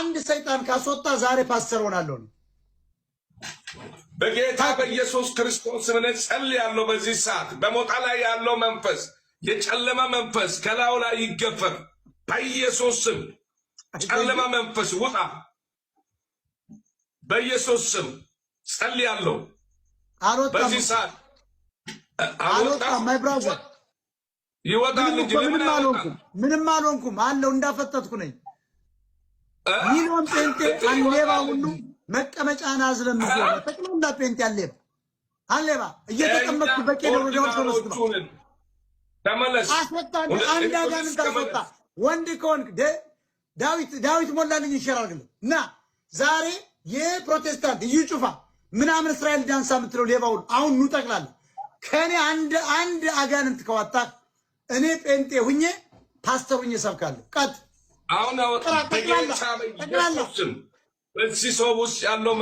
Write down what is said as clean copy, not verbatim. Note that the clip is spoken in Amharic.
አንድ ሰይጣን ካስወጣ ዛሬ ፓስተር ሆናለሁ ነው። በጌታ በኢየሱስ ክርስቶስ ስም ጸልያለሁ። በዚህ ሰዓት በሞጣ ላይ ያለው መንፈስ የጨለማ መንፈስ ከላዩ ላይ ይገፈፍ በኢየሱስ ስም። ጨለማ መንፈስ ውጣ በኢየሱስ ስም ጸልያለሁ። በዚህ ሰዓት አልወጣም። ማይ ብራዘር ይወጣል እንጂ ምንም አልሆንኩም አለው እንዳፈጠጥኩ ነኝ። ሚሊዮን ጴንጤ አንሌባ ሁሉ መቀመጫና አዝለምዘው ተቀምጣ ጴንጤ አሌባ እየተቀመጥኩ በቄሎ ወዲያው ተመስክሮ ተመለስ። አስወጣን አንድ አጋንንት አስወጣ። ወንድ ከሆንክ ዳዊት ሞላልኝ ይሸራርግልህ እና ዛሬ የፕሮቴስታንት እዩ ጩፋ ምናምን እስራኤል ዳንሳ የምትለው ሌባውን አሁን ኑ ጠቅላላ ከኔ አንድ አጋንንት ከዋጣ እኔ ጴንጤ ሁኜ ፓስተር ሁኜ ሰብካለሁ። ቀጥ አሁን በጌታ በኢየሱስ ስም በዚህ ሰው ውስጥ ያለው